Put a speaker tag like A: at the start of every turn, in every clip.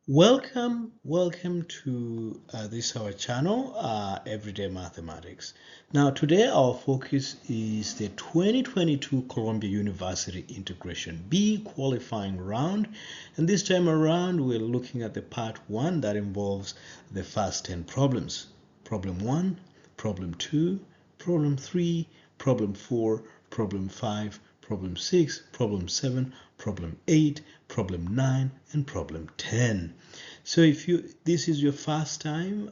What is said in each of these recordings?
A: Welcome to this our channel, Everyday Mathematics. Now, today our focus is the 2022 Columbia University Integration B qualifying round, and this time around we're looking at the part 1 that involves the first 10 problems. Problem 1, Problem 2, Problem 3, Problem 4, Problem 5, Problem 6, Problem 7, Problem 8, Problem 9, and Problem 10. So if this is your first time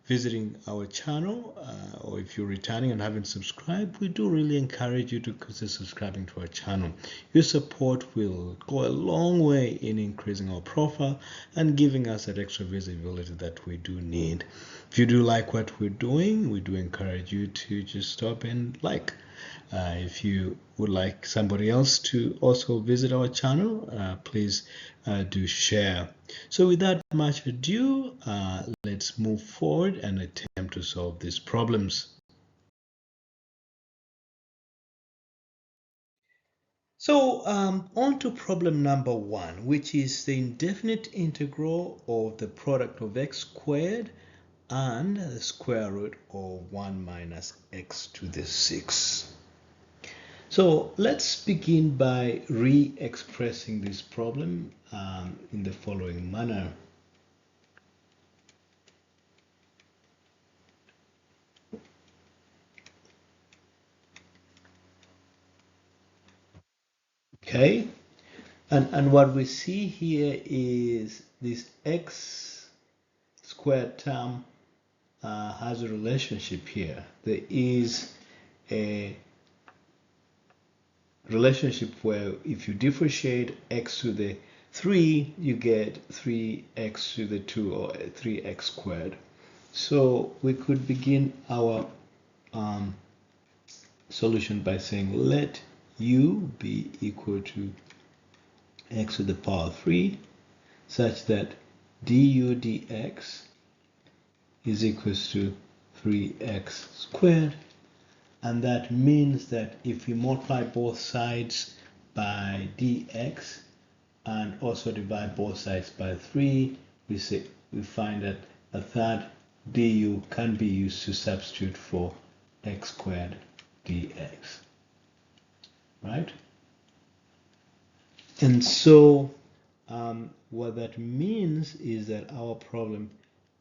A: visiting our channel, or if you're returning and haven't subscribed, we do really encourage you to consider subscribing to our channel. Your support will go a long way in increasing our profile and giving us that extra visibility that we do need. If you do like what we're doing, we do encourage you to just stop and like. If you would like somebody else to also visit our channel, please do share. So without much ado, let's move forward and attempt to solve these problems. So on to problem number 1, which is the indefinite integral of the product of x squared and the square root of 1 minus x to the 6. So let's begin by re-expressing this problem in the following manner. Okay, and what we see here is this x squared term has a relationship here. There is a relationship where if you differentiate x to the 3, you get 3x to the 2, or 3x squared. So we could begin our solution by saying let u be equal to x to the power 3, such that du dx is equals to 3x squared. And that means that if we multiply both sides by dx and also divide both sides by 3, we find that a third du can be used to substitute for x squared dx, right? And so what that means is that our problem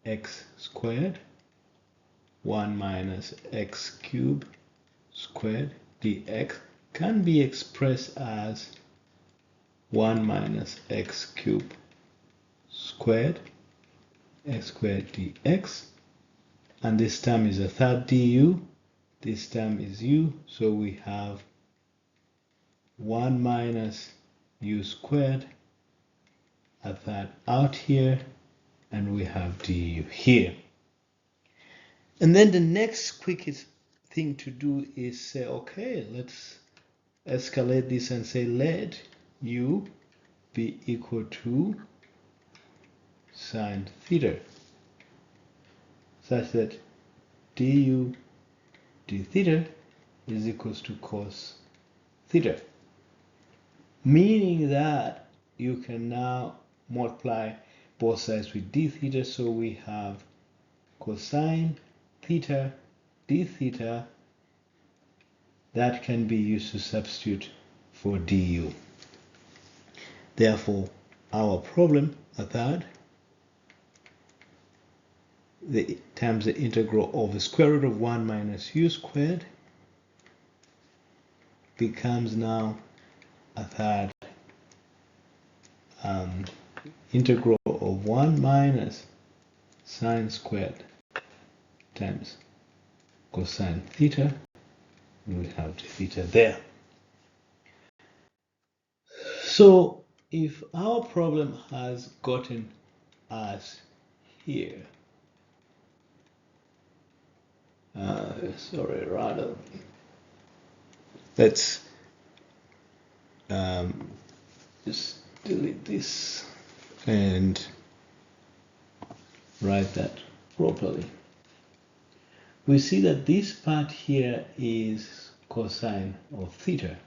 A: x squared 1 minus x cubed squared dx can be expressed as 1 minus x cubed squared x squared dx, and this term is a third du, this term is u, so we have 1 minus u squared, a third out here, and we have du here. And then the next quickest thing to do is say, okay, let's escalate this and say let u be equal to sine theta, such that du d theta is equals to cos theta, meaning that you can now multiply both sides with d theta, so we have cosine theta d theta that can be used to substitute for du. Therefore, our problem, a third, times the integral of the square root of 1 minus u squared becomes now a third integral of 1 minus sine squared times cosine theta, and we have the theta there. So if our problem has gotten us here, let's just delete this and write that properly. We see that this part here is cosine of theta.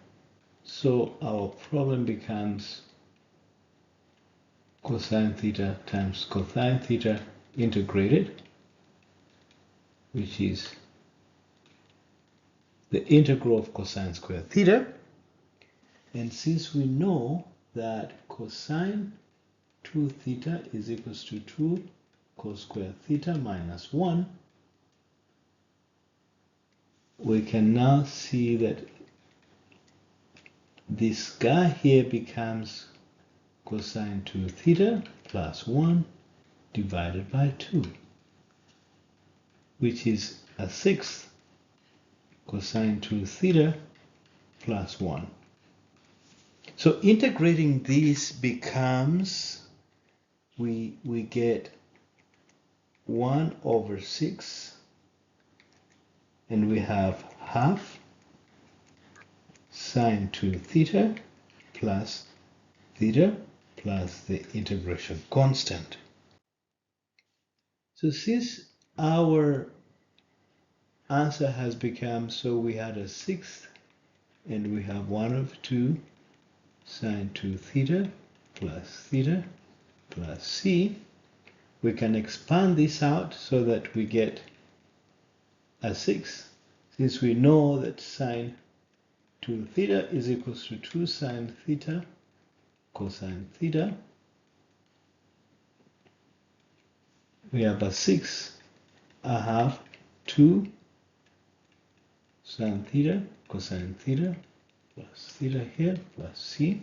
A: So our problem becomes cosine theta times cosine theta integrated, which is the integral of cosine squared theta. And since we know that cosine 2 theta is equals to 2 cos squared theta minus 1, we can now see that this guy here becomes cosine 2 theta plus 1 divided by 2, which is a sixth cosine 2 theta plus 1. So integrating this becomes, we get 1 over 6, and we have half sine 2 theta plus the integration constant. So since our answer has become, so we had a sixth and we have 1 over 2 sine 2 theta plus c, we can expand this out so that we get a sixth, since we know that sine 2 theta is equals to 2 sine theta cosine theta. We have a 6. I have 2 sine theta cosine theta plus theta here plus c.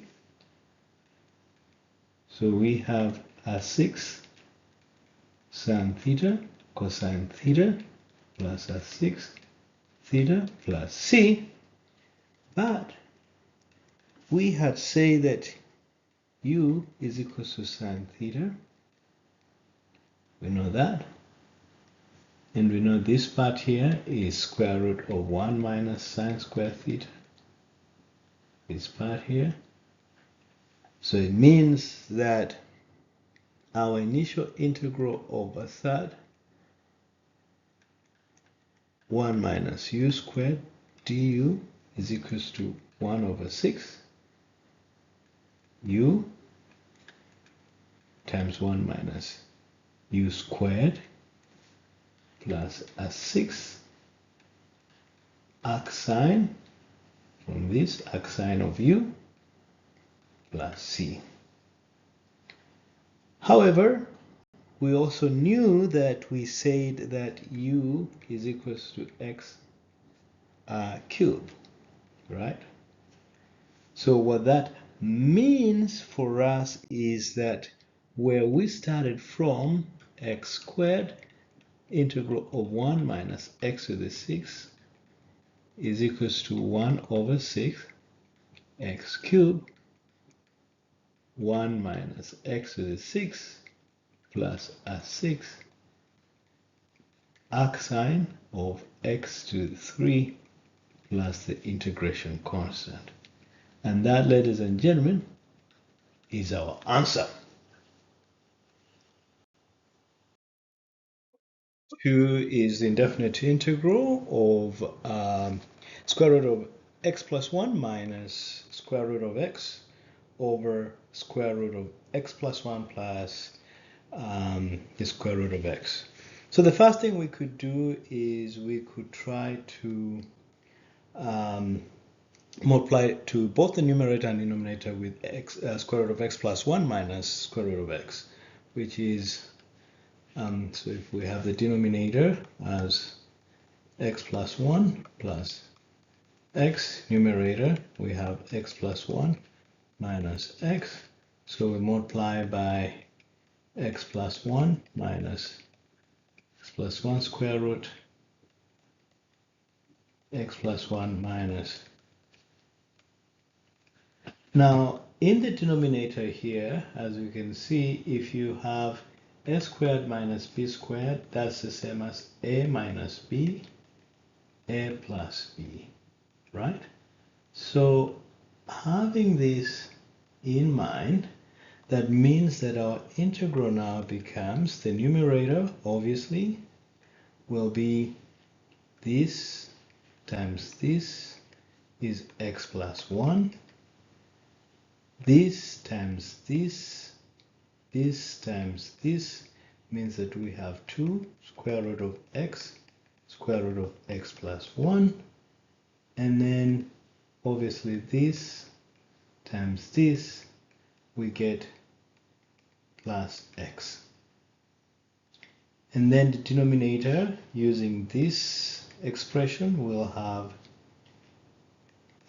A: So we have a 6 sine theta cosine theta plus a 6 theta plus c. But we had said that u is equal to sine theta. We know that. And we know this part here is square root of 1 minus sine squared theta. This part here. So it means that our initial integral of a third 1 minus u squared du is equals to 1 over 6 u times 1 minus u squared plus a 6 arc sine from this arc sine of u plus c. However, we also knew that we said that u is equals to x cubed, right? So what that means for us is that where we started from, x squared integral of 1 minus x to the 6 is equals to 1 over 6 x cubed 1 minus x to the 6 plus a 6 arc sine of x to the 3 plus the integration constant. And that, ladies and gentlemen, is our answer. 2 is the indefinite integral of square root of x plus 1 minus square root of x over square root of x plus 1 plus the square root of x. So the first thing we could do is we could try to multiply to both the numerator and denominator with x, square root of x plus 1 minus square root of x, which is, so if we have the denominator as x plus 1 plus x, numerator we have x plus 1 minus x, so we multiply by x plus 1 minus x plus 1 square root x plus 1 minus. Now in the denominator here, as you can see, if you have a squared minus b squared, that's the same as a minus b, a plus b, right? So having this in mind, that means that our integral now becomes, the numerator obviously will be this times this is x plus 1. This times this this times this means that we have 2 square root of x square root of x plus 1, and then obviously this times this, we get plus x. And then the denominator, using this expression, we'll have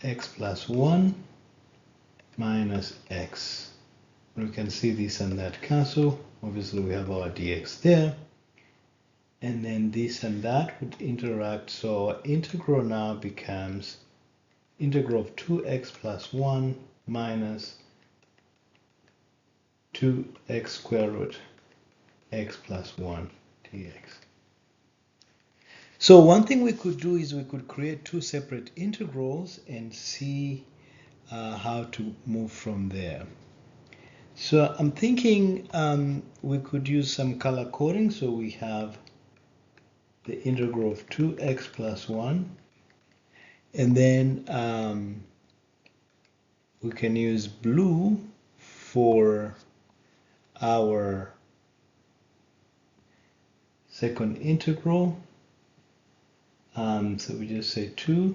A: x plus 1 minus x. We can see this and that cancel. Obviously we have our dx there. And then this and that would interact. So our integral now becomes integral of 2x plus 1 minus 2x square root x plus 1 dx. So one thing we could do is we could create two separate integrals and see how to move from there. So I'm thinking we could use some color coding. So we have the integral of 2x plus 1, and then we can use blue for our second integral. So we just say 2x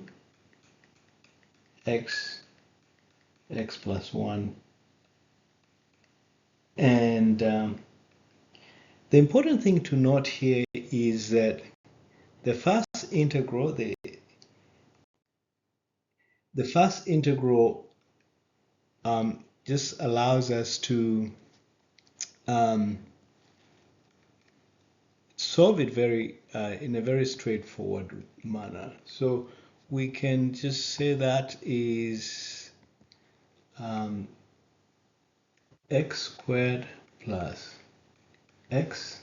A: x plus 1, and the important thing to note here is that the first integral, the first integral just allows us to solve it in a very straightforward manner. So we can just say that is x squared plus x,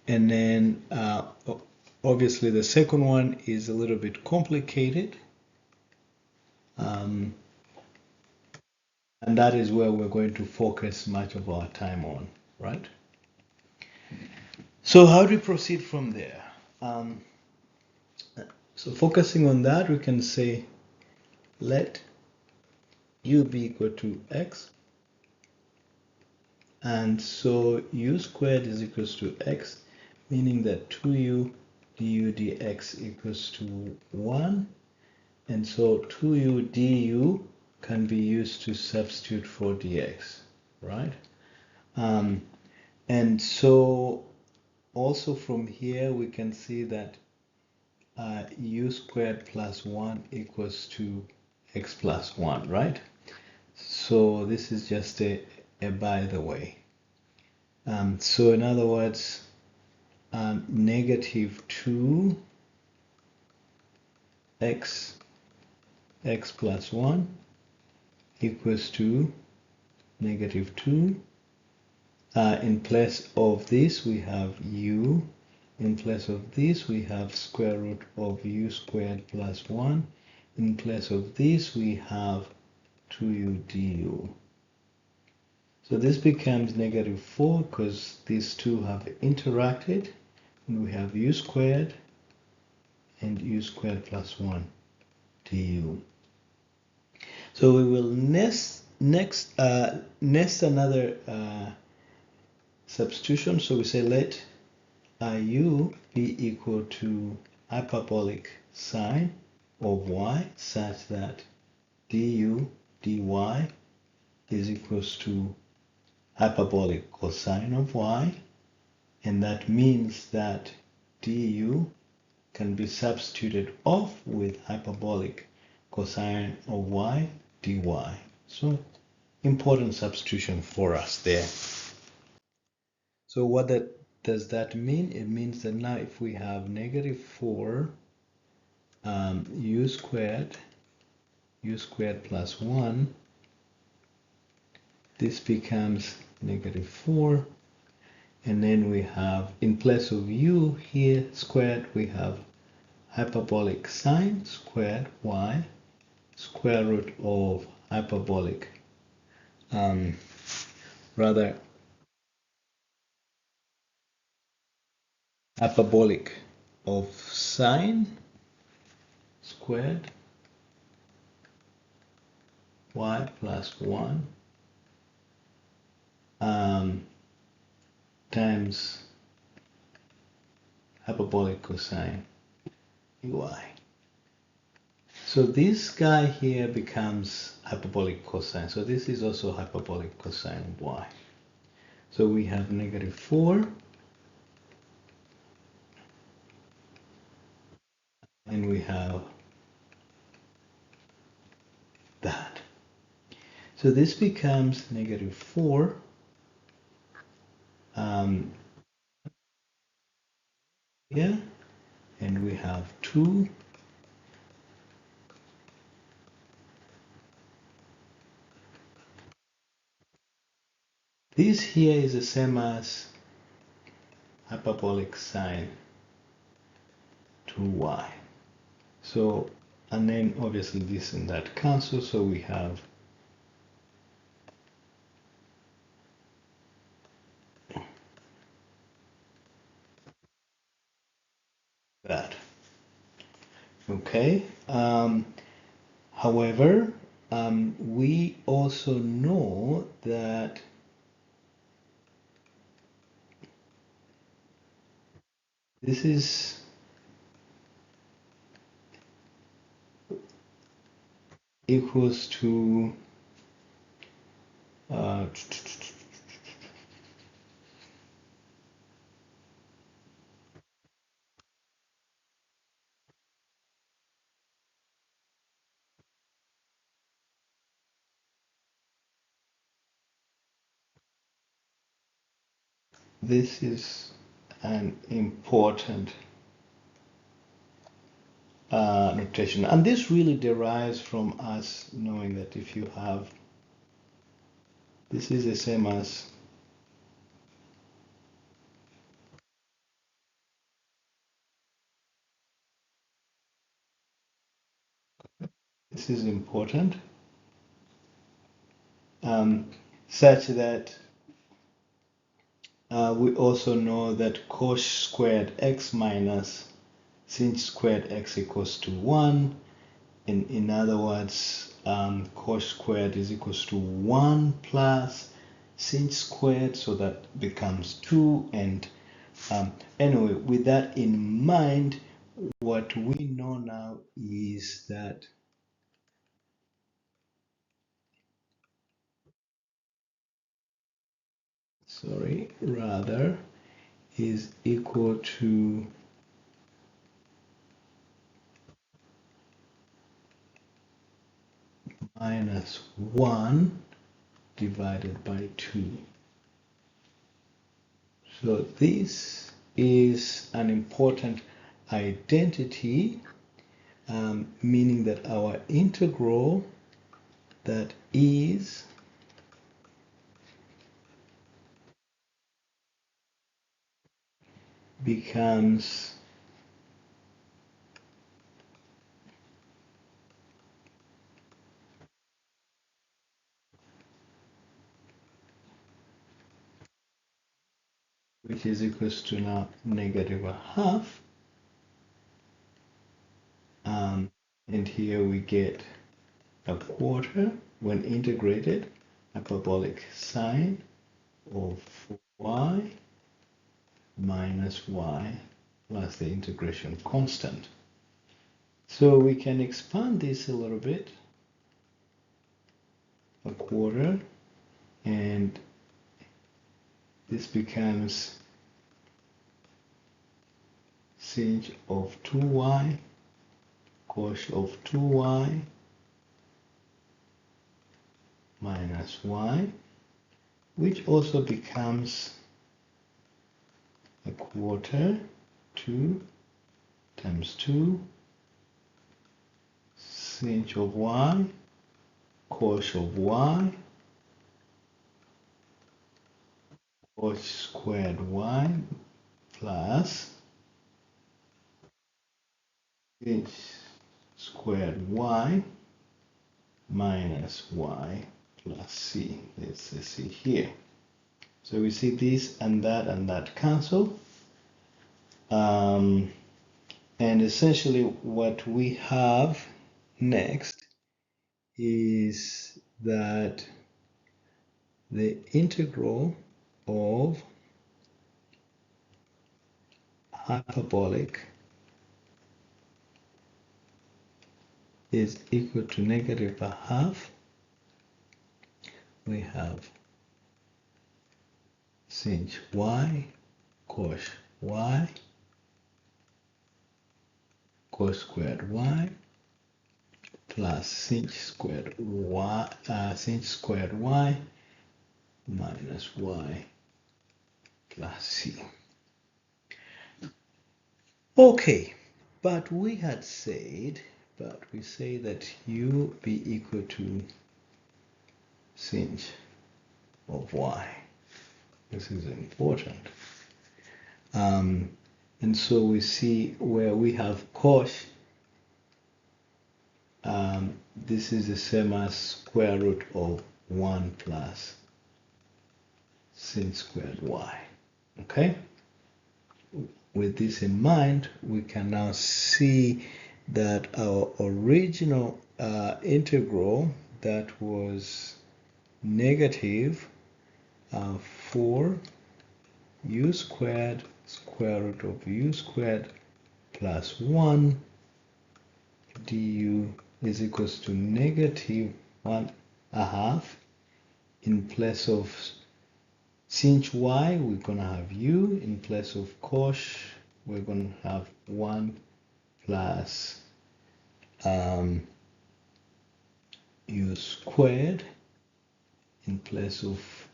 A: and then obviously the second one is a little bit complicated, and that is where we're going to focus much of our time on, right? So how do we proceed from there? So focusing on that, we can say let u be equal to x, and so u squared is equals to x, meaning that 2u du dx equals to 1, and so 2u du can be used to substitute for dx, right? And so also from here we can see that u squared plus 1 equals to x plus 1, right? So this is just a by the way. So in other words, negative 2 x plus 1 equals to negative 2. In place of this we have u. In place of this we have square root of u squared plus 1. In place of this we have 2u du. So this becomes negative 4 because these two have interacted, and we have u squared and u squared plus 1 du. So we will nest another substitution. So we say let u be equal to hyperbolic sine of y such that du dy is equals to hyperbolic cosine of y, and that means that du can be substituted off with hyperbolic cosine of y dy. So important substitution for us there. So what does that mean? It means that now if we have negative 4 u squared plus 1, this becomes negative 4, and then we have, in place of u here squared, we have hyperbolic sine squared y square root of hyperbolic hyperbolic of sine squared y plus 1 times hyperbolic cosine y. So this guy here becomes hyperbolic cosine. So this is also hyperbolic cosine y. So we have negative 4 and we have that. So this becomes negative 4 here, and we have 2 . This here is the same as hyperbolic sine 2y. So, and then obviously this and that cancel, so we have that. Okay. However, we also know that this is equals to this is an important notation, and this really derives from us knowing that if you have, this is the same as this is important, such that we also know that cos squared x minus sin squared x equals to 1. In other words, cos squared is equals to 1 plus sin squared, so that becomes 2. And anyway, with that in mind, what we know now is that rather is equal to minus 1 divided by 2. So this is an important identity, meaning that our integral that is becomes which is equals to now negative a half, and here we get a quarter when integrated, hyperbolic sine of y minus y plus the integration constant. So we can expand this a little bit, a quarter, and this becomes sinh of 2y cos of 2y minus y, which also becomes a quarter, 2 times 2 sinh of y cos of y cos squared y plus sinh squared y minus y plus c. Let's see here. So we see this and that cancel. And essentially what we have next is that the integral of hyperbolic is equal to negative a half, we have sinh y cos y cos squared y plus sinh squared y minus y plus c. Okay, but we say that u be equal to sinh of y. This is important. And so we see where we have cos, this is the same as square root of 1 plus sin squared y. Okay? With this in mind, we can now see that our original integral that was negative 4 u squared square root of u squared plus 1 du is equals to negative 1/2. In place of sinh y, we're going to have u. In place of cos, we're going to have 1 plus u squared. In place of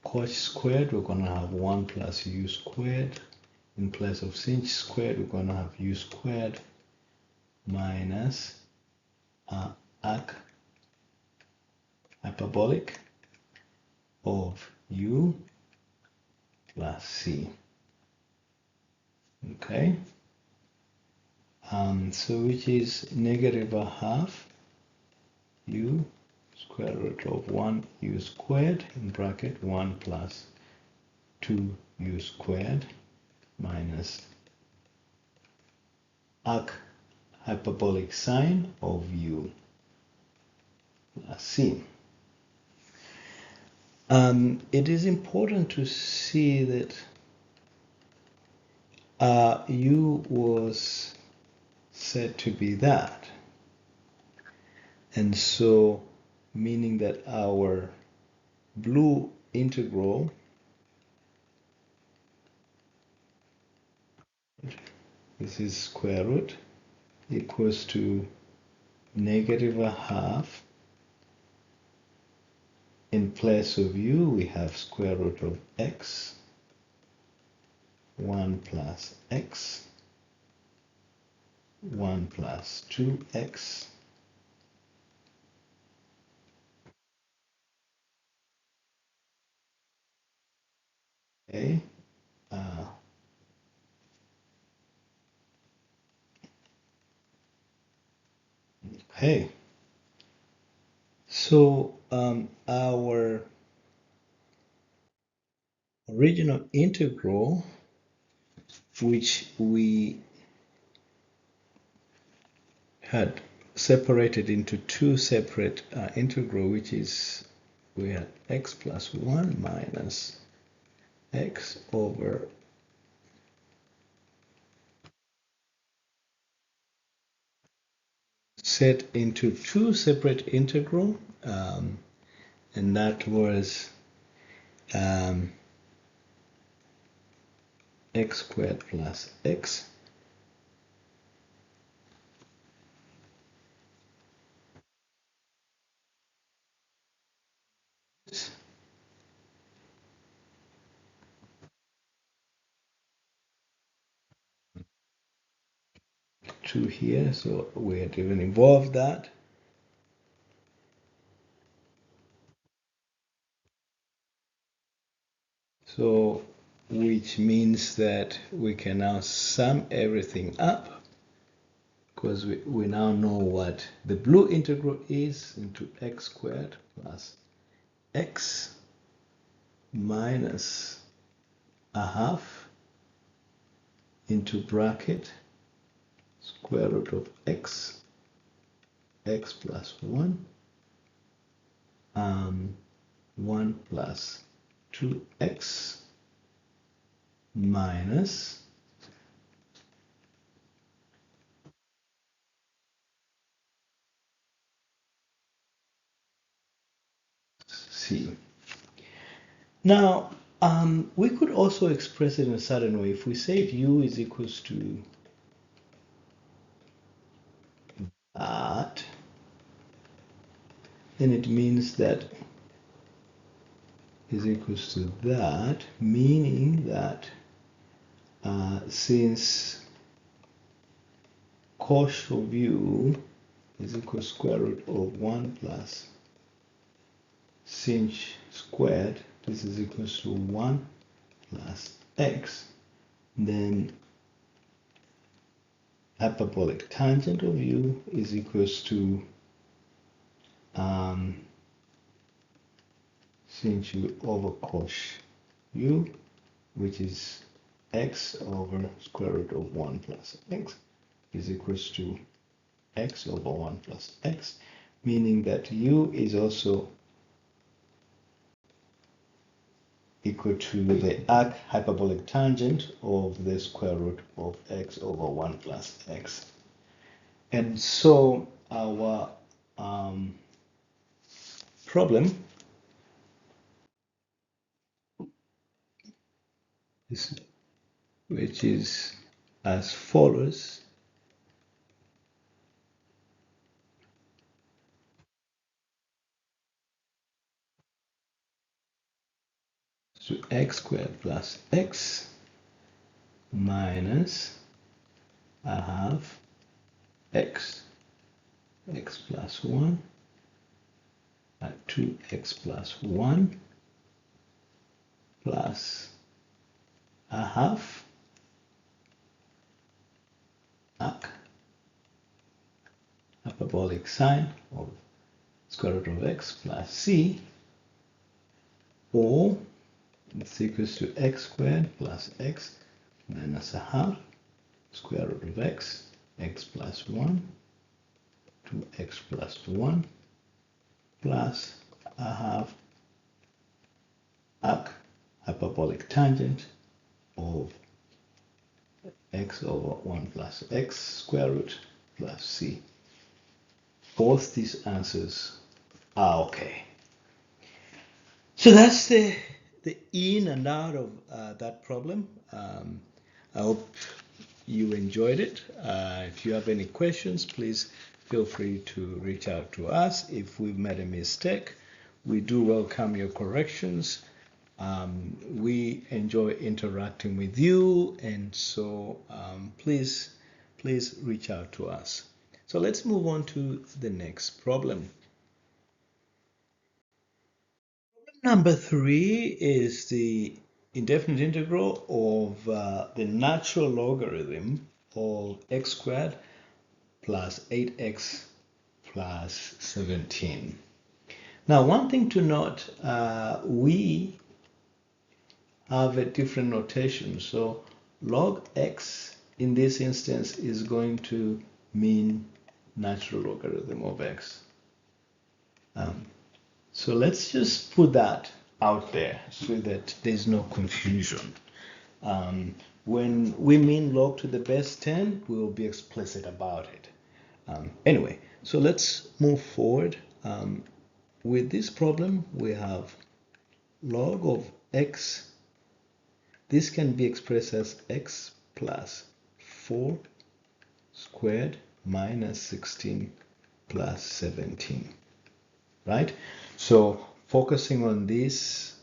A: cos squared, we're going to have 1 plus u squared. In place of sinh squared, we're going to have u squared minus arc hyperbolic of u plus c. Okay, so which is negative 1/2 u square root of 1 u squared in bracket 1 plus 2 u squared minus arc hyperbolic sine of u plus c. It is important to see that u was said to be that, and so meaning that our blue integral this is square root equals to negative 1/2. In place of u, we have square root of x, 1 plus x, 1 plus 2x, okay, okay. So our original integral, which we had separated into two separate integral, which is we had x plus 1 minus x over set into two separate integral, and that was x squared plus x to here, so we had even involved that. So which means that we can now sum everything up, because we now know what the blue integral is, into x squared plus x minus 1/2 into bracket square root of x, x plus 1, 1 plus 2x minus C. Now, we could also express it in a certain way. If we say U is equals to that, then it means that is equals to that, meaning that since cosh of U is equal to square root of 1 plus sinh squared, this is equal to 1 plus x, then hyperbolic tangent of U is equals to sinh U over cosh U, which is x over square root of 1 plus x, is equals to x over 1 plus x, meaning that U is also equal to the arc hyperbolic tangent of the square root of x over 1 plus x. And so our problem is, which is as follows. So x squared plus x minus I have x plus 1 at 2x plus 1 plus a half arc hyperbolic sine of square root of x plus c, or it's equals to x squared plus x minus a half square root of x plus 1 2x plus 1 plus a half arc hyperbolic tangent of x over 1 plus x square root plus c. Both these answers are okay. So that's the in and out of that problem. I hope you enjoyed it. If you have any questions, please feel free to reach out to us. If we've made a mistake, we do welcome your corrections. We enjoy interacting with you, and so please reach out to us. So let's move on to the next problem. Number 3 is the indefinite integral of the natural logarithm of x squared plus 8x plus 17. Now, one thing to note, we have a different notation. So log x in this instance is going to mean natural logarithm of x. So let's just put that out there so that there's no confusion. When we mean log to the base 10, we will be explicit about it. Anyway, so let's move forward. With this problem, we have log of x. This can be expressed as x plus 4 squared minus 16 plus 17, right? So focusing on this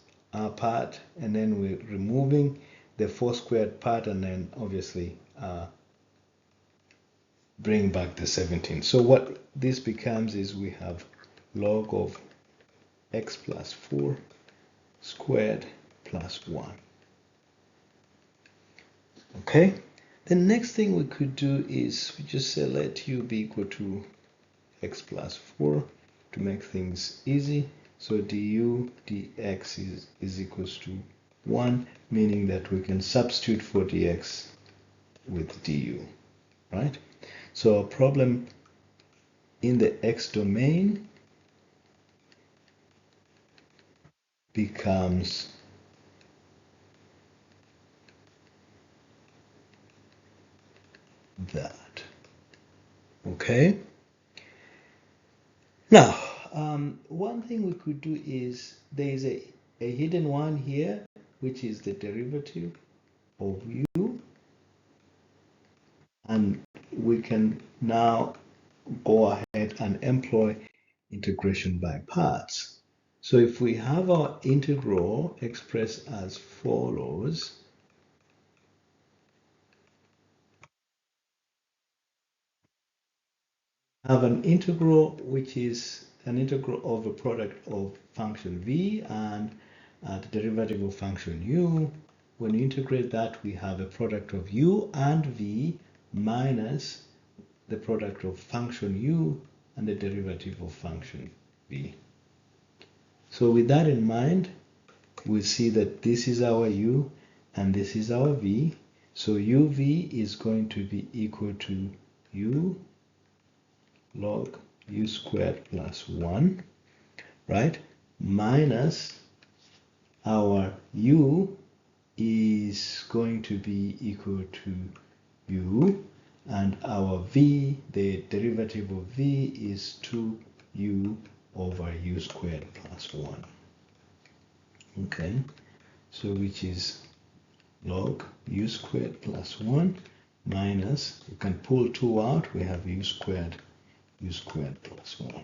A: part, and then we're removing the 4 squared part, and then obviously bring back the 17. So what this becomes is we have log of x plus 4 squared plus 1. Okay, the next thing we could do is we just say let u be equal to x plus 4 to make things easy. So du dx is equals to 1, meaning that we can substitute for dx with du, right? So our problem in the x domain becomes that. Okay. Now, one thing we could do is there is a hidden one here, which is the derivative of u, and we can now go ahead and employ integration by parts. So if we have our integral expressed as follows, have an integral which is an integral of a product of function v and the derivative of function u. When you integrate that, we have a product of u and v minus the product of function u and the derivative of function v. So with that in mind, we see that this is our u and this is our v. So uv is going to be equal to u log u squared plus 1, right? Minus our u is going to be equal to u, and our v, the derivative of v, is 2u over u squared plus 1. Okay, so which is log u squared plus 1 minus, you can pull 2 out, we have u squared plus 1.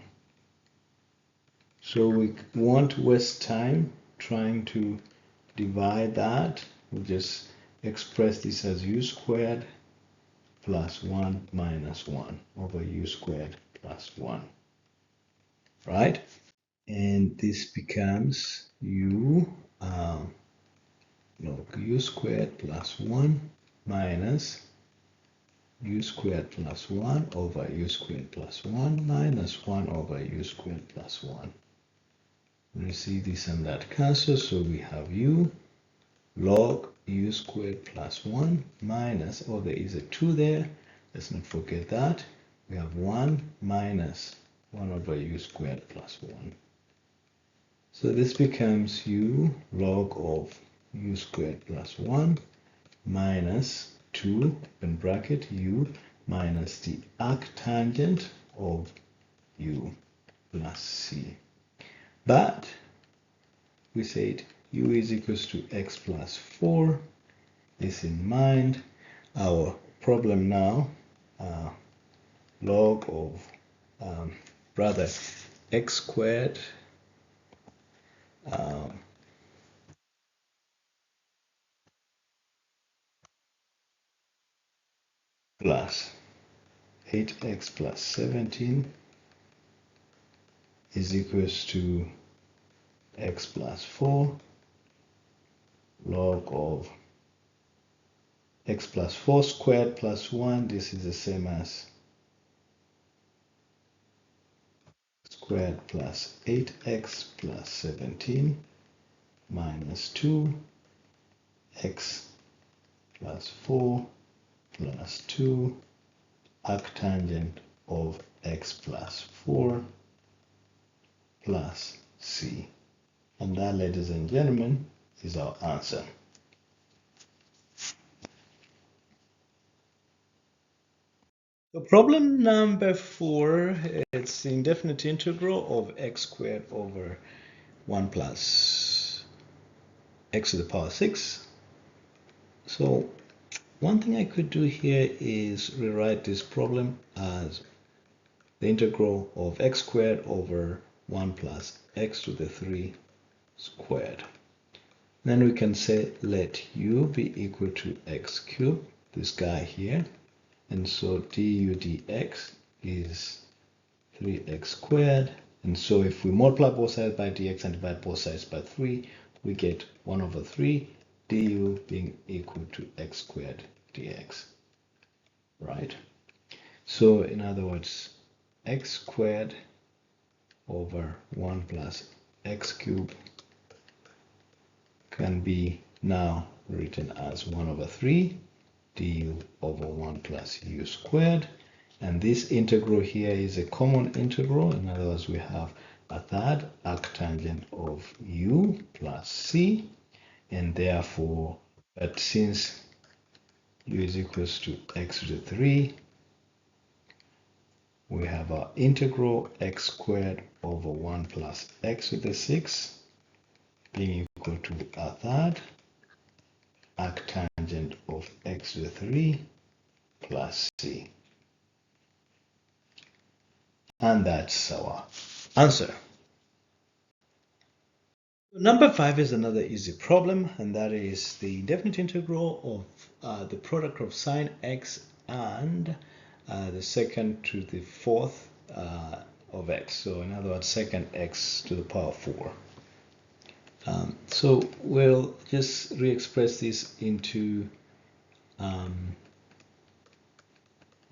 A: So we won't waste time trying to divide that. We'll just express this as u squared plus 1 minus 1 over u squared plus 1, right? And this becomes u log u squared plus 1 minus u squared plus 1 over u squared plus 1 minus 1 over u squared plus 1. We see this and that cancel, so we have u log u squared plus 1 minus, oh, there is a 2 there, let's not forget that. We have 1 minus 1 over u squared plus 1. So this becomes u log of u squared plus 1 minus 2, open bracket, u minus the arctangent of u plus c. But we said u is equals to x plus 4. This in mind, our problem now, log of rather x squared plus 8x plus 17 is equals to x plus 4 log of x plus 4 squared plus 1. This is the same as squared plus 8x plus 17 minus 2 x plus 4 plus 2 arctangent of x plus 4 plus c. And that, ladies and gentlemen, is our answer. So problem number 4, it's the indefinite integral of x squared over 1 plus x to the power 6. So one thing I could do here is rewrite this problem as the integral of x squared over 1 plus x to the 3 squared. Then we can say let u be equal to x cubed, this guy here. And so du dx is 3x squared. And so if we multiply both sides by dx and divide both sides by 3, we get 1 over 3, du being equal to x squared dx, right? So in other words, x squared over 1 plus x cubed can be now written as 1 over 3 du over 1 plus u squared. And this integral here is a common integral. In other words, we have a third arctangent of u plus c. And therefore, but since u is equals to x to the 3, we have our integral x squared over 1 plus x to the 6 being equal to a third arctangent of x to the 3 plus c. And that's our answer. Number 5 is another easy problem, and that is the indefinite integral of the product of sine x and the second to the fourth of x. So in other words, second x to the power 4. So we'll just re-express this into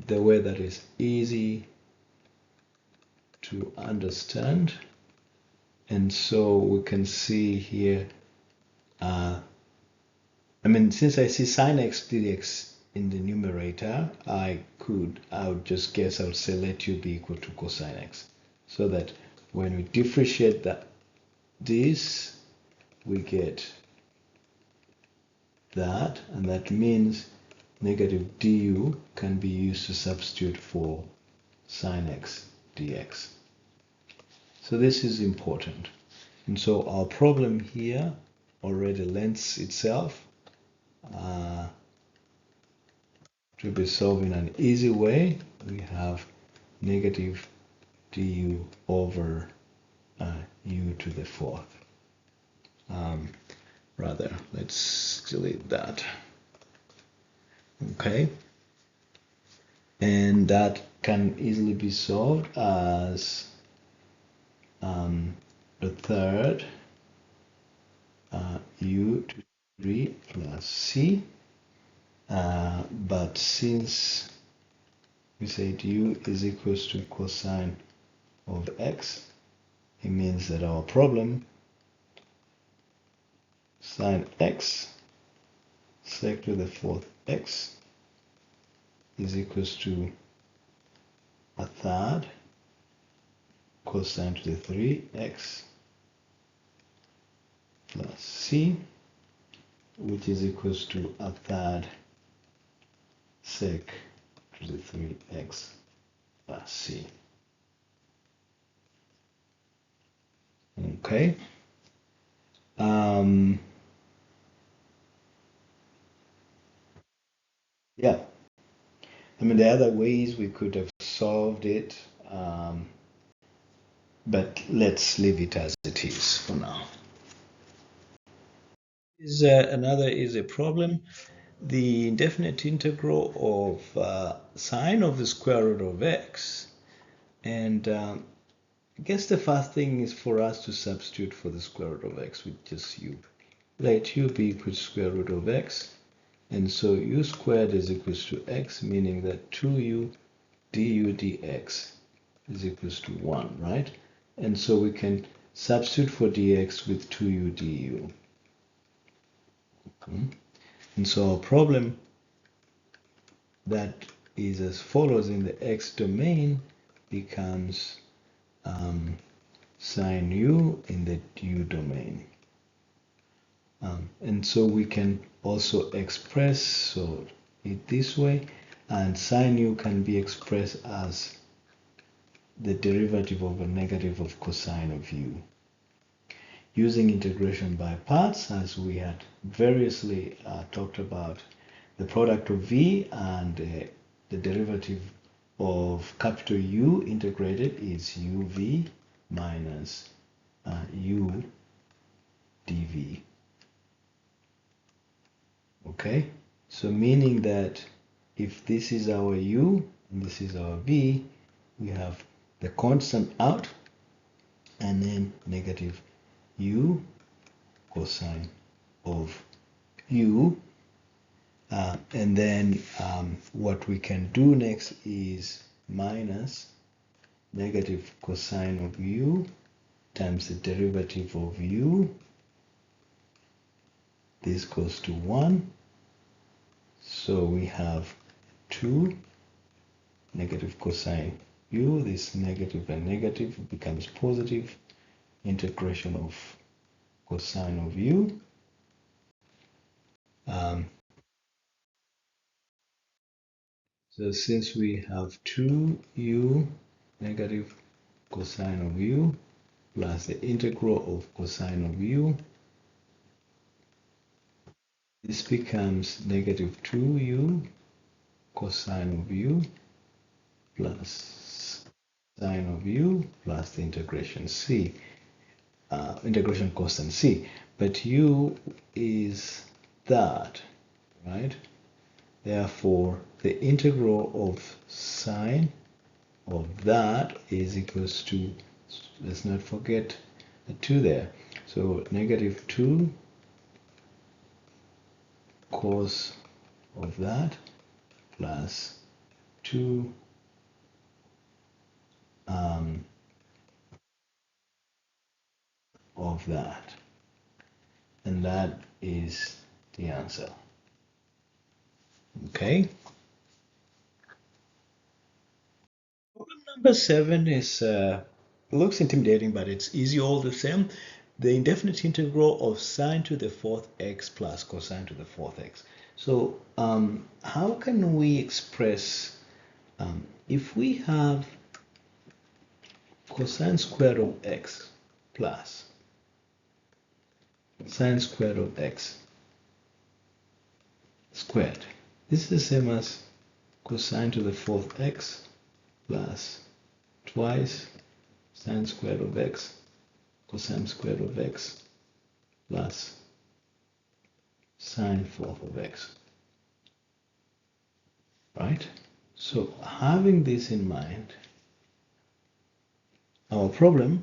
A: the way that is easy to understand. And so we can see here, since I see sine x dx in the numerator, I would just guess I would say let u be equal to cosine x. So that when we differentiate this, we get that, and that means negative du can be used to substitute for sine x dx. So this is important. And so our problem here already lends itself to be solved in an easy way. We have negative du over u to the fourth. Let's delete that. Okay. And that can easily be solved as the third u to 3 plus c. But since we said u is equals to cosine of x, it means that our problem sine x sec to the fourth x is equals to a third cosine to the 3x plus c, which is equals to a third sec to the 3x plus c. Okay. Yeah. The other ways we could have solved it, but let's leave it as it is for now. Is another easy problem. The indefinite integral of sine of the square root of x, and I guess the first thing is for us to substitute for the square root of x with just u. Let u be equal to square root of x, and so u squared is equal to x, meaning that 2u du dx is equals to 1, right? And so we can substitute for dx with 2u du. Okay. And so our problem that is as follows in the x domain becomes sine u in the u domain. And so we can also express it this way, and sine u can be expressed as the derivative of a negative of cosine of u. Using integration by parts, as we had variously talked about, the product of v and the derivative of capital U integrated is uv minus u dv. Okay, so meaning that if this is our u and this is our v, we have the constant out and then negative u cosine of u, and then what we can do next is minus negative cosine of u times the derivative of u. This goes to 1, so we have 2 negative cosine u. This negative and negative becomes positive. Integration of cosine of u. So since we have 2u negative cosine of u plus the integral of cosine of u. This becomes negative 2u cosine of u plus sine of u plus the integration c, integration constant c. But u is that, right? Therefore, the integral of sine of that is equals to, let's not forget the 2 there. So negative 2 cos of that plus 2 of that. And that is the answer. Okay. Problem number 7 is looks intimidating, but it's easy all the same. The indefinite integral of sine to the 4th x plus cosine to the 4th x. So how can we express, if we have cosine squared of x plus sine squared of x squared, this is the same as cosine to the 4th x plus twice sine squared of x cosine squared of x plus sine 4th of x, right? So having this in mind, our problem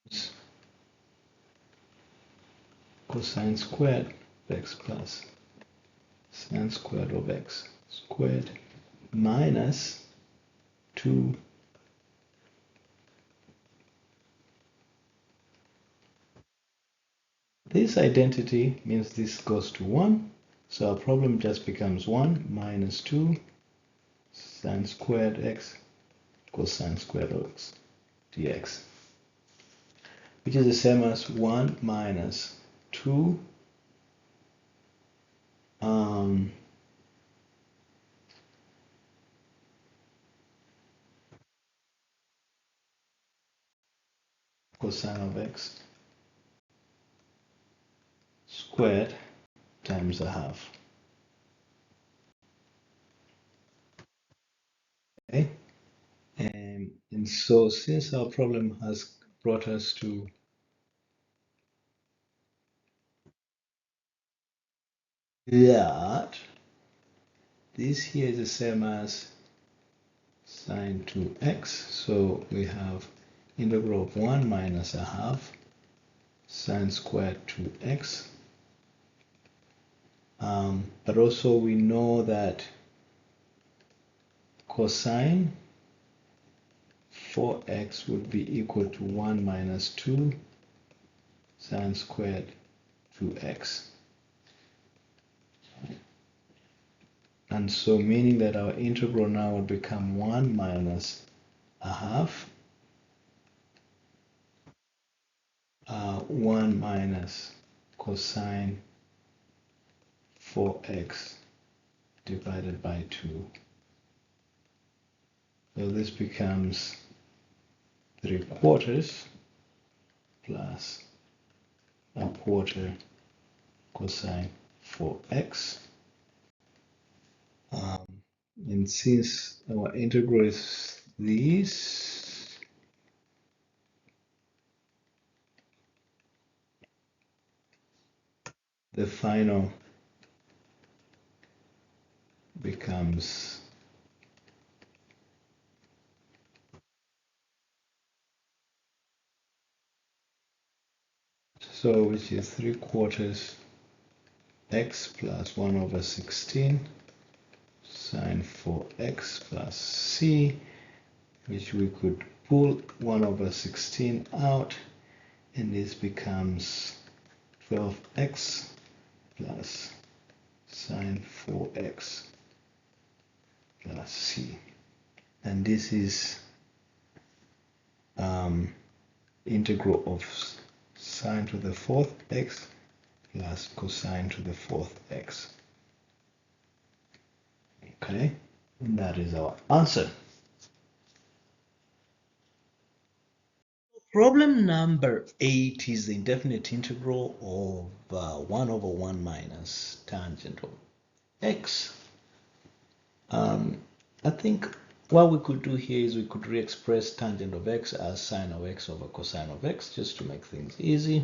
A: is cosine squared of x plus sine squared of x squared minus 2 this identity means this goes to 1, so our problem just becomes 1 minus 2 sine squared x cosine squared of x dx, which is the same as 1 minus 2 cosine of x squared times a half. Okay, and so since our problem has brought us to that, this here is the same as sine 2x, so we have integral of 1 minus a half sine squared 2x, but also we know that cosine 4x would be equal to 1 minus 2 sine squared 2x. And so meaning that our integral now will become 1 minus a half 1 minus cosine 4x divided by 2. So this becomes 3/4 plus a quarter cosine 4x. And since our integral is this, the final becomes so, which is 3/4 x plus 1 over 16 sine 4x plus c, which we could pull 1 over 16 out, and this becomes 12x plus sine 4x plus c. And this is integral of sine to the 4th x plus cosine to the fourth x. Okay, and that is our answer. Problem number 8 is the indefinite integral of 1 over 1 minus tangent of x. I think what we could do here is we could re-express tangent of x as sine of x over cosine of x, just to make things easy.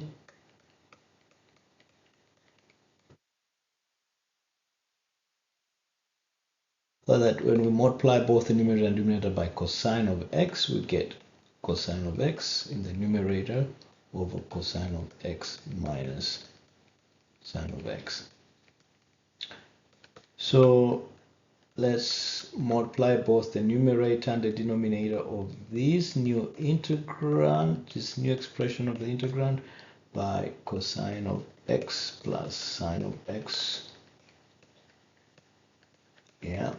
A: So that when we multiply both the numerator and denominator by cosine of x, we get cosine of x in the numerator over cosine of x minus sine of x. So let's multiply both the numerator and the denominator of this new integrand, this new expression of the integrand, by cosine of x plus sine of x. Yeah.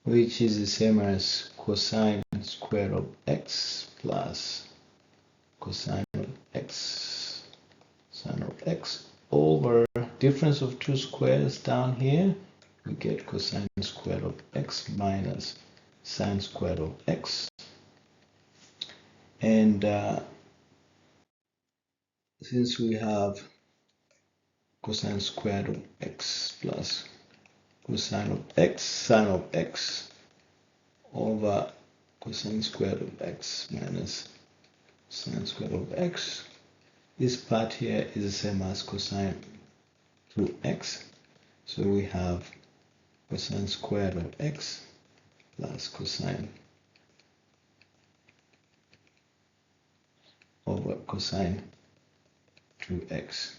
A: Which is the same as cosine squared of x plus cosine of x sine of x over difference of two squares down here. We get cosine squared of x minus sine squared of x. And since we have cosine squared of x plus cosine of x sine of x over cosine squared of x minus sine squared of x, this part here is the same as cosine to x. So we have cosine squared of x plus cosine over cosine to x.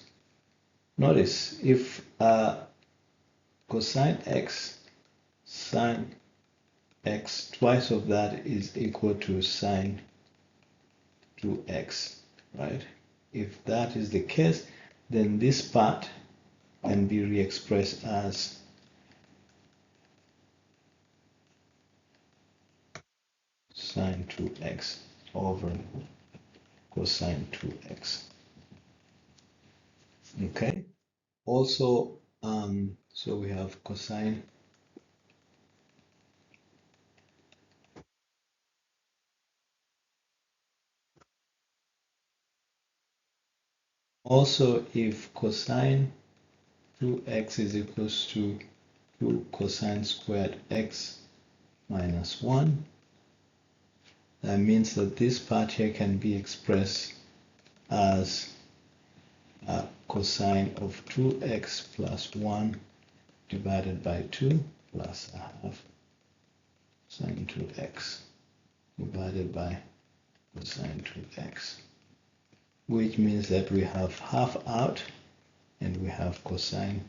A: Notice if cosine x sine x, twice of that is equal to sine 2x, right? If that is the case, then this part can be re-expressed as sine 2x over cosine 2x. Okay. Also, so we have cosine also if cosine 2x is equals to 2 cosine squared x minus 1, that means that this part here can be expressed as cosine of 2x plus 1 divided by 2 plus a half sine 2x divided by cosine 2x, which means that we have half out and we have cosine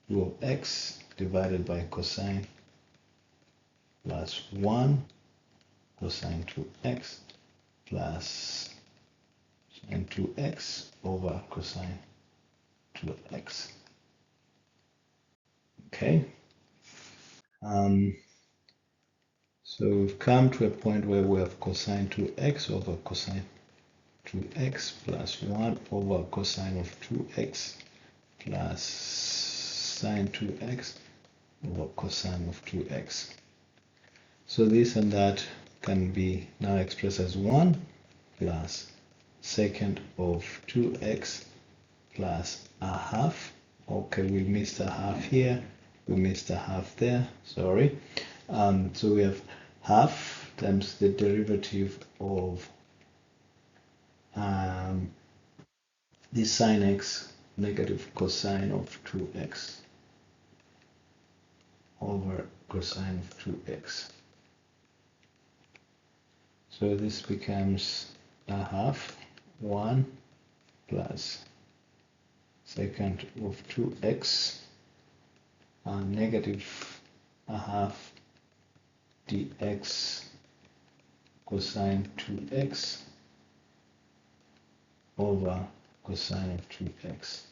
A: 2 of x divided by cosine plus 1 cosine 2x plus sine 2x over cosine 2x. Okay. So we've come to a point where we have cosine 2x over cosine 2x plus 1 over cosine of 2x plus sine 2x over cosine of 2x. So this and that can be now expressed as 1 plus secant of 2x plus a half. Okay, we missed a half here, we missed a half there, sorry. So we have half times the derivative of this sine x negative cosine of 2x over cosine of 2x. So this becomes a half 1 plus secant of 2x negative a half dx cosine 2x over cosine of 2x.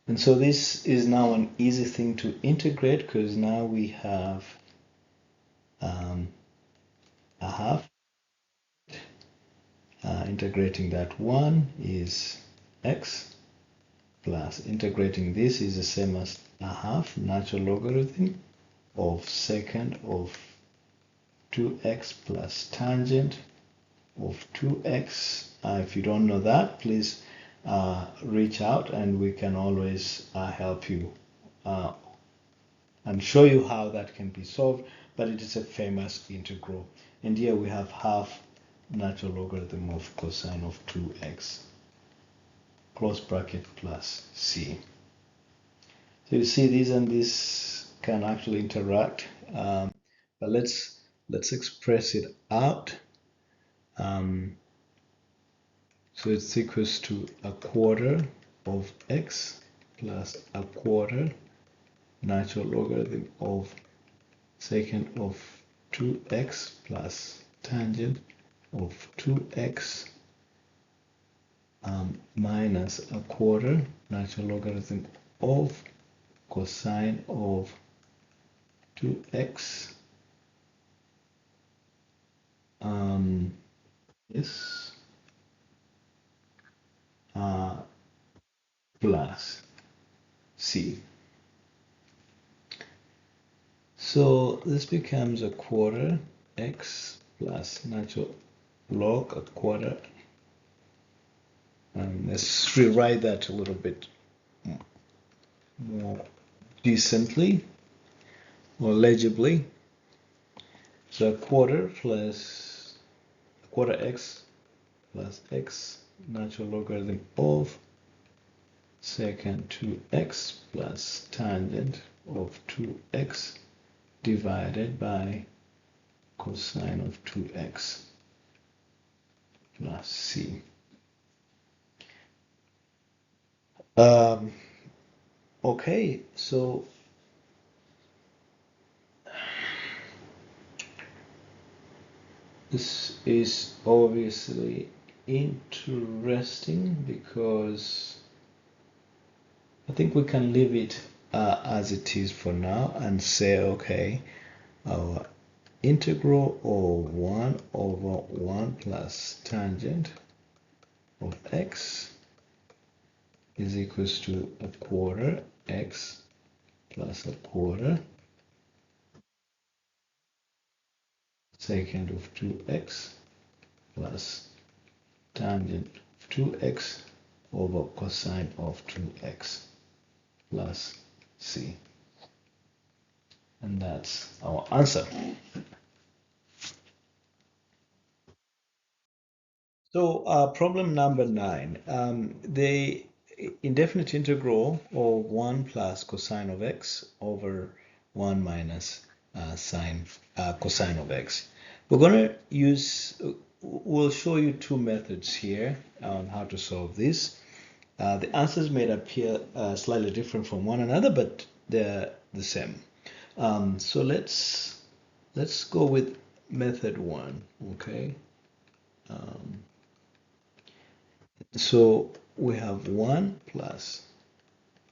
A: And so this is now an easy thing to integrate because now we have a half in integrating that 1 is x, plus integrating this is the same as a half natural logarithm of secant of 2x plus tangent of 2x. If you don't know that, please reach out and we can always help you and show you how that can be solved, but it is a famous integral. And here we have half natural logarithm of cosine of 2x, close bracket, plus c. So you see these and this can actually interact, but let's express it out. So it's equals to a quarter of x plus a quarter natural logarithm of secant of 2x plus tangent of 2x minus a quarter natural logarithm of cosine of 2x yes plus c. So this becomes a quarter x plus natural log a quarter. Let's rewrite that a little bit more decently or legibly. So a quarter plus a quarter x plus x natural logarithm of secant 2x plus tangent of 2x divided by cosine of 2x plus c. Okay, so this is obviously interesting because I think we can leave it as it is for now and say, okay, our integral of 1 over 1 plus tangent of x is equals to a quarter x plus a quarter secant of 2x plus tangent of 2x over cosine of 2x plus c. And that's our answer. So problem number 9. The indefinite integral of 1 plus cosine of x over 1 minus cosine of x. We're going to use, we'll show you two methods here on how to solve this. The answers may appear slightly different from one another, but they're the same. So let's go with method 1, okay? So we have 1 plus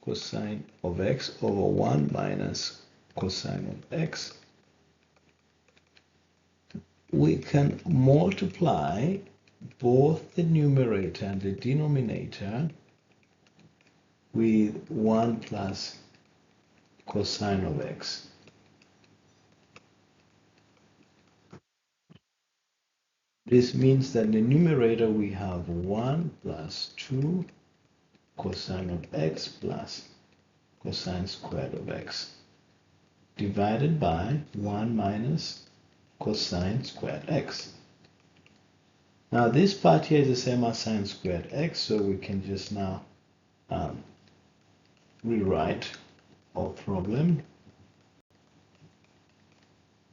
A: cosine of x over 1 minus cosine of x. We can multiply both the numerator and the denominator with 1 plus cosine of x. This means that in the numerator we have 1 plus 2 cosine of x plus cosine squared of x divided by 1 minus cosine squared x. Now this part here is the same as sine squared x, so we can just now rewrite our problem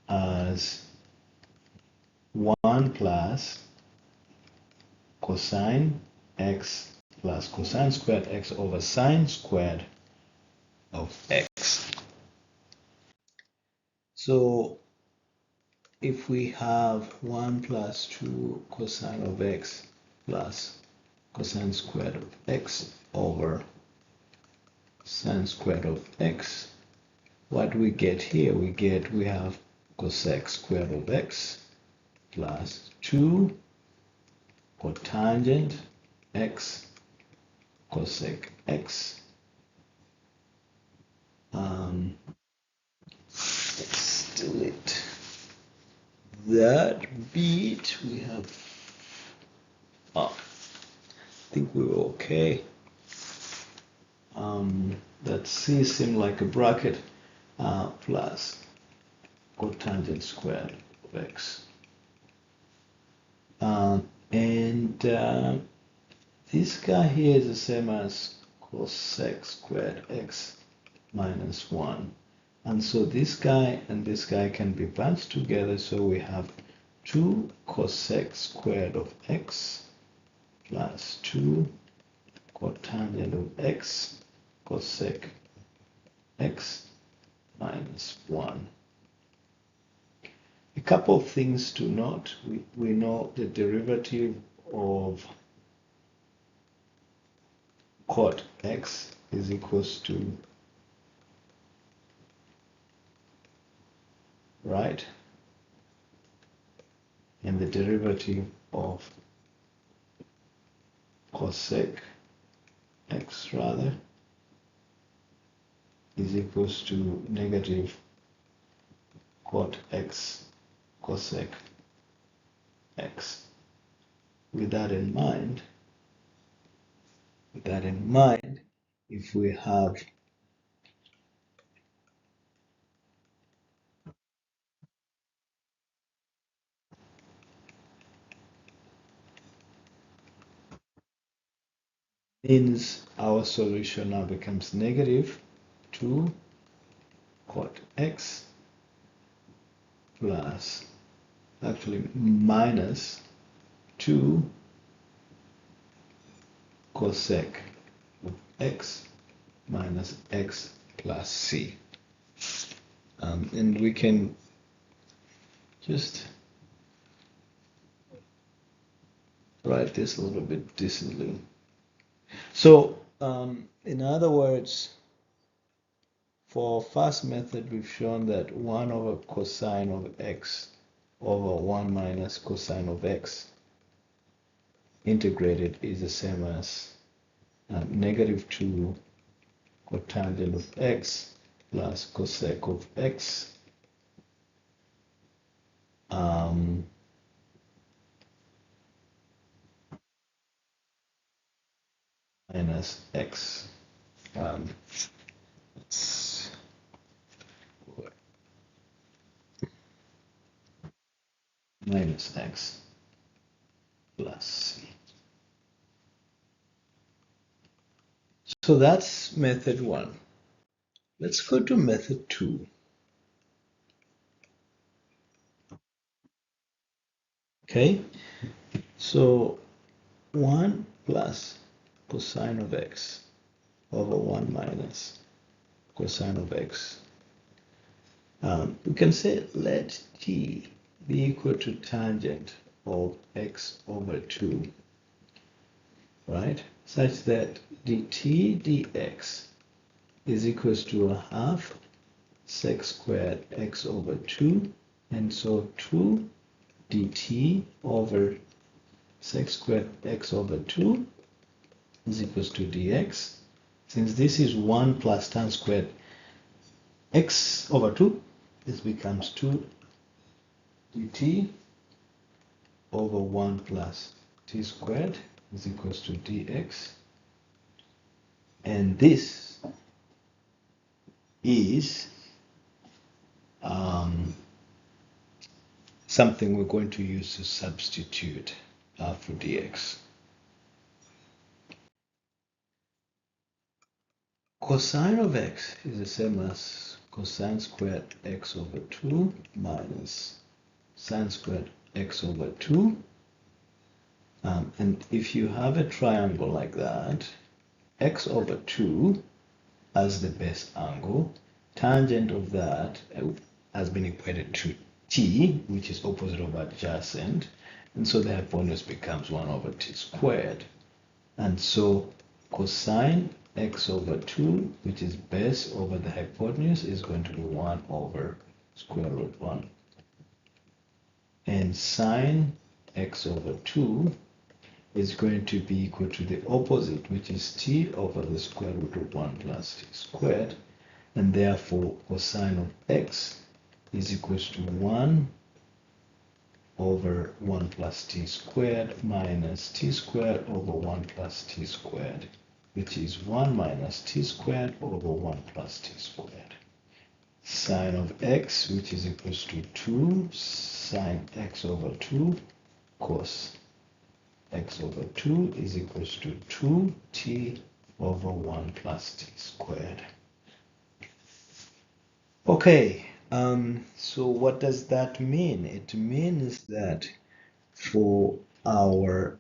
A: as 1 plus cosine x plus cosine squared x over sine squared of x. So if we have 1 plus 2 cosine of x plus cosine squared of x over sine squared of x, what we get here, we have cos x squared of x plus 2 cotangent x cosec x. Let's delete that bit. We have, I think we were okay. That C seemed like a bracket, plus cotangent squared of x. And this guy here is the same as cosec squared x minus 1. And so this guy and this guy can be bunched together, so we have 2 cosec squared of x plus 2 cotangent of x cosec x minus 1. A couple of things to note. We know the derivative of cot x is equals to, right? And the derivative of cosec x rather is equals to negative cot x cosec x. With that in mind, if we have means our solution now becomes negative 2 cot x plus, actually minus 2 cosec of x minus x plus c. And we can just write this a little bit decently. So, in other words, for first method, we've shown that 1 over cosine of x over 1 minus cosine of x integrated is the same as negative 2 cotangent of x plus cosec of x minus x. Minus x plus c. So that's method 1. Let's go to method 2. Okay, so 1 plus cosine of x over 1 minus cosine of x. We can say let t be equal to tangent of x over 2, right? Such that dt dx is equals to a half sec squared x over 2, and so 2 dt over sec squared x over 2 is equals to dx. Since this is 1 plus tan squared x over 2, this becomes 2 dt over 1 plus t squared is equals to dx. And this is something we're going to use to substitute for dx. Cosine of x is the same as cosine squared x over 2 minus sine squared x over 2. And if you have a triangle like that, x over 2 as the base angle, tangent of that has been equated to t, which is opposite of adjacent, and so the hypotenuse becomes 1 over t squared. And so cosine x over 2, which is base over the hypotenuse, is going to be 1 over square root 1. And sine x over 2 is going to be equal to the opposite, which is t over the square root of 1 plus t squared, and therefore cosine of x is equals to 1 over 1 plus t squared minus t squared over 1 plus t squared, which is 1 minus t squared over 1 plus t squared. Sine of x, which is equals to 2 sine x over 2 cos x over 2 is equals to 2t over 1 plus t squared. Okay, so what does that mean? It means that for our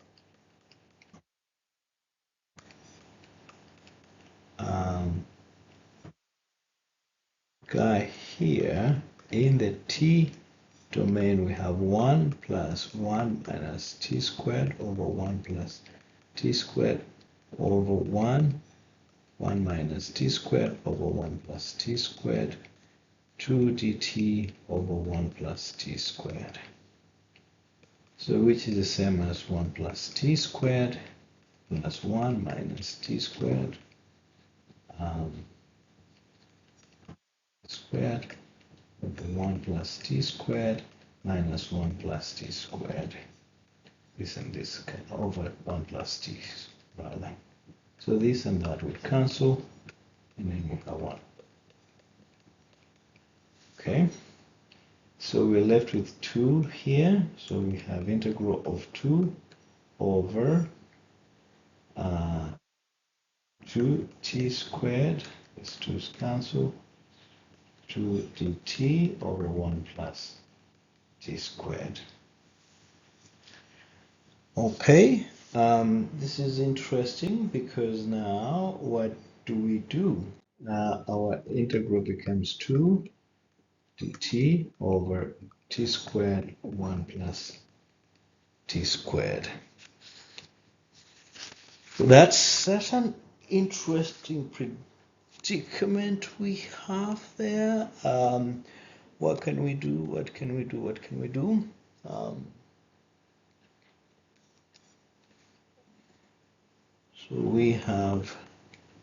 A: guy here, in the t domain, we have 1 plus 1 minus t squared over 1 plus t squared over 1 minus t squared over 1 plus t squared, 2 dt over 1 plus t squared. So which is the same as 1 plus t squared plus 1 minus t squared squared over 1 plus t squared minus 1 plus t squared. This and this over 1 plus t rather. So this and that would cancel, and then we have 1. Okay, so we're left with 2 here. So we have integral of 2 over 2t squared, this 2's cancel, 2 dt over 1 plus t squared. Okay, this is interesting because now what do we do? Our integral becomes 2 dt over t squared 1 plus t squared. So that's an interesting predicament we have there. What can we do? What can we do? What can we do? So we have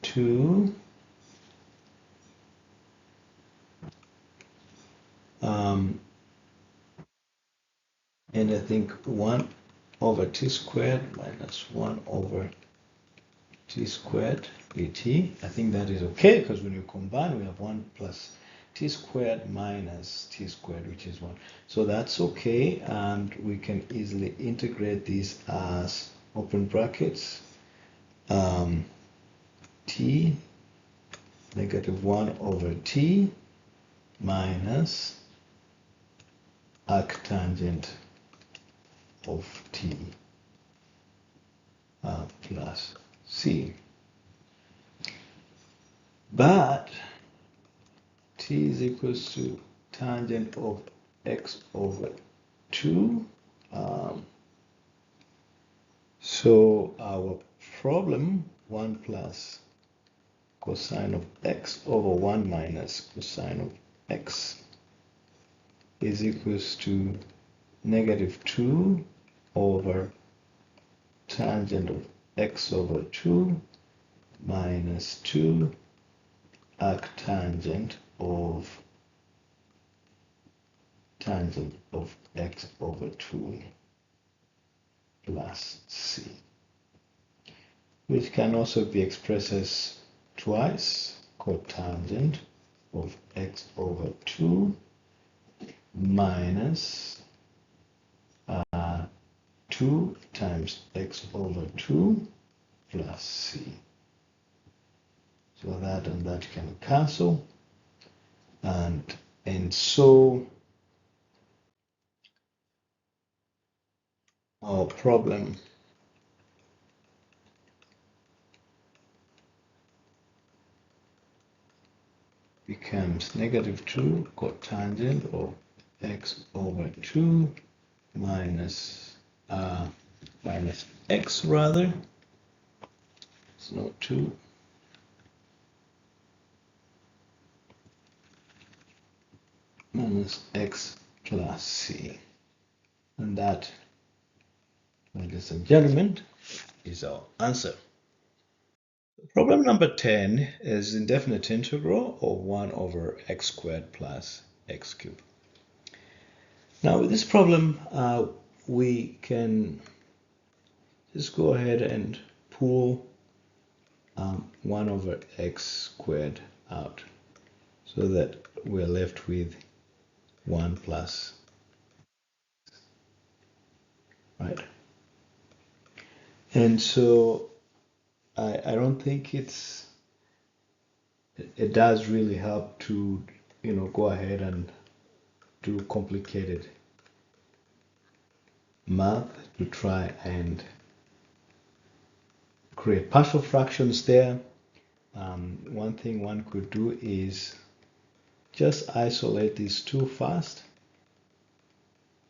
A: 2 and I think 1 over t squared minus 1 over t squared dt. I think that is okay because when you combine, we have 1 plus t squared minus t squared, which is 1. So that's okay, and we can easily integrate this as open brackets t negative 1 over t minus arctangent of t plus c. But t is equals to tangent of x over 2. So our problem, 1 plus cosine of x over 1 minus cosine of x is equals to negative 2 over tangent of x over 2 minus 2 arctangent of tangent of x over 2 plus c, which can also be expressed as twice cotangent of x over 2 minus 2 times x over 2 plus c. So that and that can cancel, and so our problem becomes negative 2 cotangent of x over 2 minus x rather. It's not 2. Minus x plus c. And that ladies and gentlemen, is our answer. Problem number 10 is indefinite integral of 1 over x squared plus x cubed. Now with this problem, we can just go ahead and pull 1 over x squared out so that we're left with 1 plus, right? And so I don't think it does really help to, go ahead and do complicated math to try and create partial fractions there. One thing one could do is just isolate these two first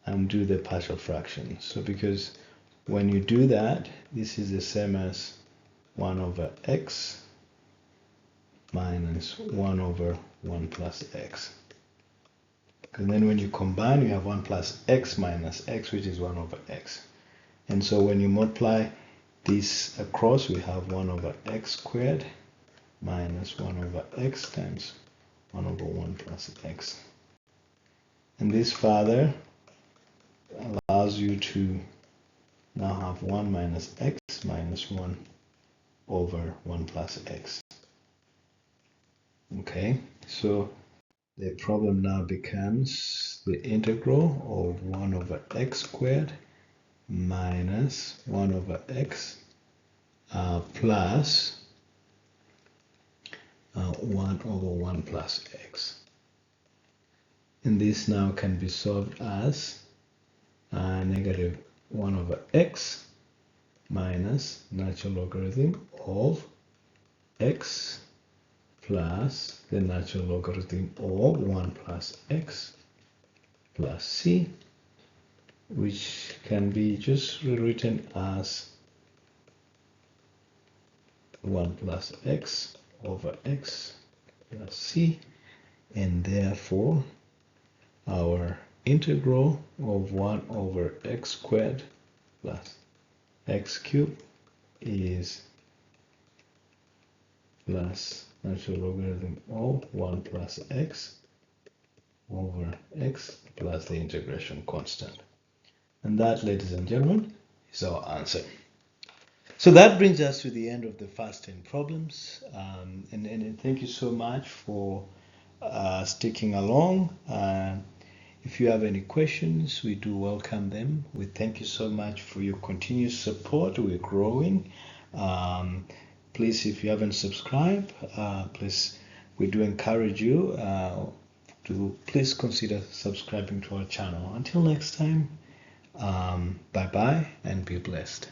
A: and do the partial fraction. So because when you do that, this is the same as 1 over x minus 1 over 1 plus x. And then when you combine, you have 1 plus x minus x, which is 1 over x. And so when you multiply this across, we have 1 over x squared minus 1 over x times 1 over 1 plus x. And this further allows you to now have 1 minus x minus 1 over 1 plus x. Okay, so the problem now becomes the integral of 1 over x squared minus 1 over x plus 1 over 1 plus x. And this now can be solved as negative 1 over x minus natural logarithm of x plus the natural logarithm of 1 plus x plus c, which can be just rewritten as 1 plus x over x plus c, and therefore our integral of 1 over x squared plus x cubed is plus natural logarithm of 1 plus x over x plus the integration constant. And that, ladies and gentlemen, is our answer. So that brings us to the end of the first 10 problems. And thank you so much for sticking along. If you have any questions, we do welcome them. We thank you so much for your continued support. We're growing. Please, if you haven't subscribed, please, we do encourage you to please consider subscribing to our channel. Until next time, bye-bye and be blessed.